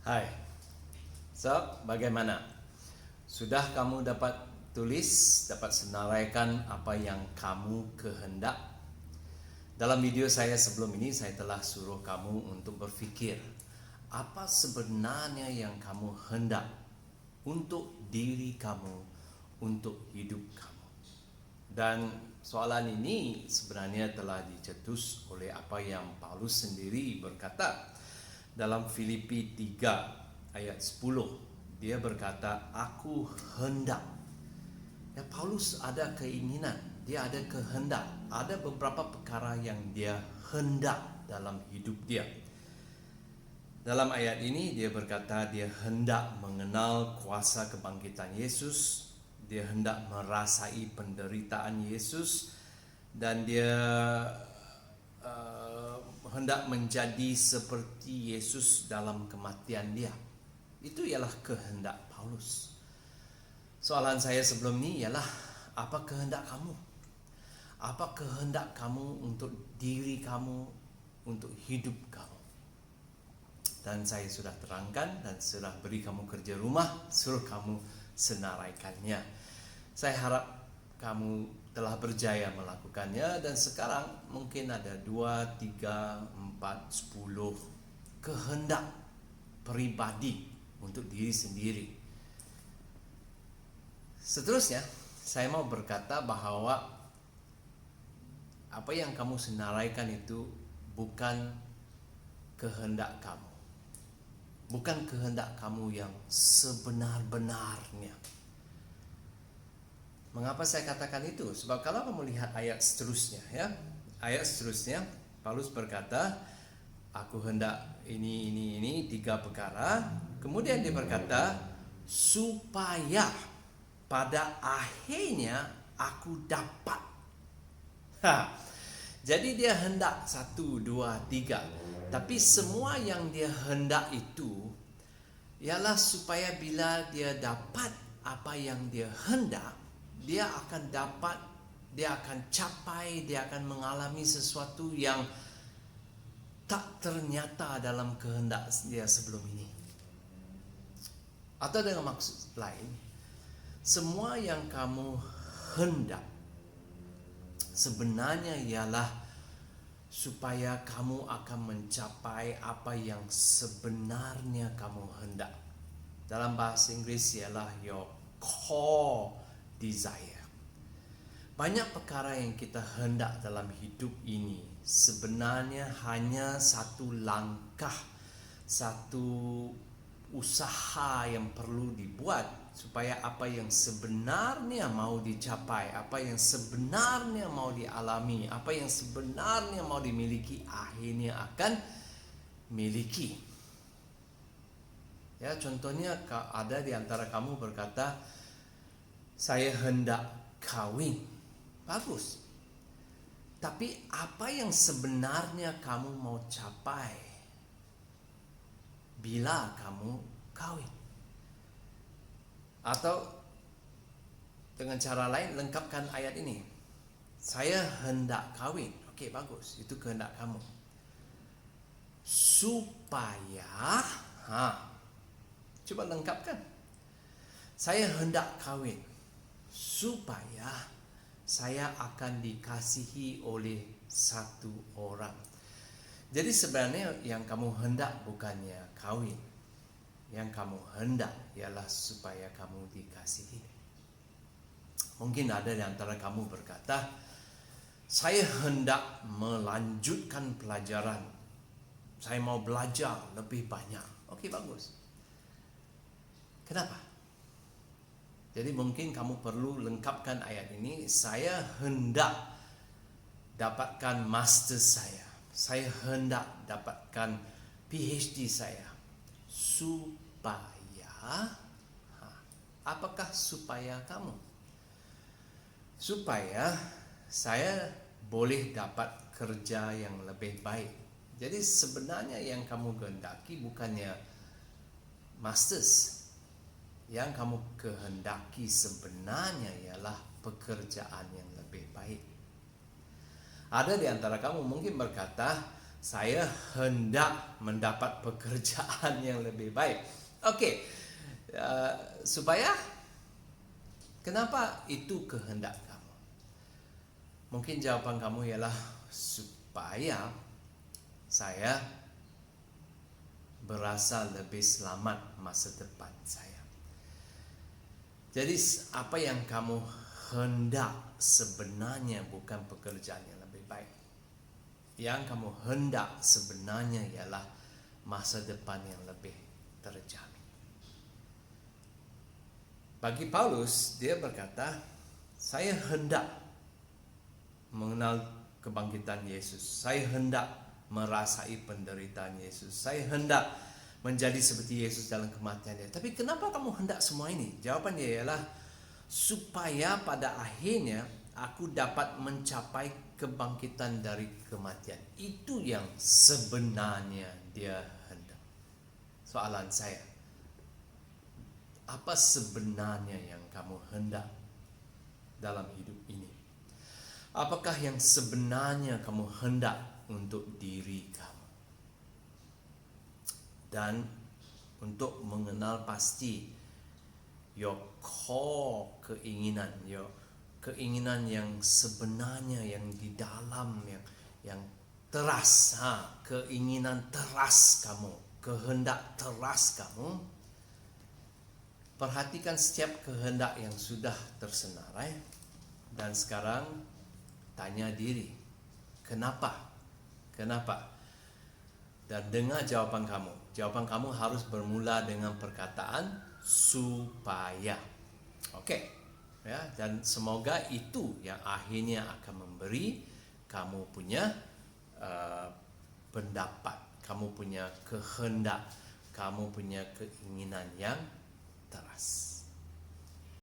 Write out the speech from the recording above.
Hai, so bagaimana? Sudah kamu dapat tulis, dapat senaraikan apa yang kamu kehendak? Dalam video saya sebelum ini, saya telah suruh kamu untuk berfikir apa sebenarnya yang kamu hendak untuk diri kamu, untuk hidup kamu. Dan soalan ini sebenarnya telah dicetus oleh apa yang Paulus sendiri berkata dalam Filipi 3 ayat 10. Dia berkata, aku hendak. Ya, Paulus ada keinginan, dia ada kehendak, ada beberapa perkara yang dia hendak dalam hidup dia. Dalam ayat ini dia berkata dia hendak mengenal kuasa kebangkitan Yesus, dia hendak merasai penderitaan Yesus, dan dia hendak menjadi seperti Yesus dalam kematian dia. Itu ialah kehendak Paulus. Soalan saya sebelum ini ialah, apa kehendak kamu? Apa kehendak kamu untuk diri kamu, untuk hidup kamu? Dan saya sudah terangkan dan sudah beri kamu kerja rumah, suruh kamu senaraikannya. Saya harap kamu telah berjaya melakukannya, dan sekarang mungkin ada 2, 3, 4, 10 kehendak pribadi untuk diri sendiri. Seterusnya, saya mau berkata bahwa apa yang kamu senaraikan itu bukan kehendak kamu. Bukan kehendak kamu yang sebenar-benarnya. Mengapa saya katakan itu? Sebab kalau kamu lihat ayat seterusnya, ya, ayat seterusnya Paulus berkata, aku hendak ini 3 perkara. Kemudian dia berkata, supaya pada akhirnya aku dapat. Jadi dia hendak 1, 2, 3. Tapi semua yang dia hendak itu ialah supaya bila dia dapat apa yang dia hendak, dia akan dapat, dia akan capai, dia akan mengalami sesuatu yang tak ternyata dalam kehendak dia sebelum ini. Atau dengan maksud lain, semua yang kamu hendak sebenarnya ialah supaya kamu akan mencapai apa yang sebenarnya kamu hendak. Dalam bahasa Inggris ialah your core desire. Banyak perkara yang kita hendak dalam hidup ini sebenarnya hanya satu langkah, satu usaha yang perlu dibuat supaya apa yang sebenarnya mau dicapai, apa yang sebenarnya mau dialami, apa yang sebenarnya mau dimiliki, akhirnya akan miliki. Ya, contohnya ada di antara kamu berkata, saya hendak kawin. Bagus. Tapi apa yang sebenarnya kamu mau capai bila kamu kawin? Atau dengan cara lain, lengkapkan ayat ini. Saya hendak kawin. Okey, bagus. Itu kehendak kamu. Supaya, coba lengkapkan. Saya hendak kawin supaya saya akan dikasihi oleh satu orang. Jadi sebenarnya yang kamu hendak bukannya kawin. Yang kamu hendak ialah supaya kamu dikasihi. Mungkin ada di antara kamu berkata, saya hendak melanjutkan pelajaran. Saya mau belajar lebih banyak. Okey, bagus. Kenapa? Jadi mungkin kamu perlu lengkapkan ayat ini. Saya hendak dapatkan master saya. Saya hendak dapatkan PhD saya. Supaya, apakah supaya kamu? Supaya saya boleh dapat kerja yang lebih baik. Jadi sebenarnya yang kamu kehendaki bukannya masters. Yang kamu kehendaki sebenarnya ialah pekerjaan yang lebih baik. Ada di antara kamu mungkin berkata, Saya hendak mendapat pekerjaan yang lebih baik. Okey, supaya kenapa itu kehendak kamu? Mungkin jawapan kamu ialah supaya saya berasa lebih selamat masa depan saya. Jadi apa yang kamu hendak sebenarnya bukan pekerjaan yang lebih baik. Yang kamu hendak sebenarnya ialah masa depan yang lebih terjamin. Bagi Paulus, dia berkata, saya hendak mengenal kebangkitan Yesus. Saya hendak merasai penderitaan Yesus. Saya hendak menjadi seperti Yesus dalam kematian dia. Tapi kenapa kamu hendak semua ini? Jawapan dia ialah supaya pada akhirnya aku dapat mencapai kebangkitan dari kematian. Itu yang sebenarnya dia hendak. Soalan saya, apa sebenarnya yang kamu hendak dalam hidup ini? Apakah yang sebenarnya kamu hendak untuk diri kamu? Dan untuk mengenal pasti your core keinginan, your keinginan yang sebenarnya, yang di dalam, yang teras, keinginan teras kamu, kehendak teras kamu. Perhatikan setiap kehendak yang sudah tersenarai dan sekarang tanya diri, kenapa? Kenapa? Dan dengar jawapan kamu. Jawapan kamu harus bermula dengan perkataan supaya. Okey. Ya, dan semoga itu yang akhirnya akan memberi kamu punya pendapat, kamu punya kehendak, kamu punya keinginan yang teras.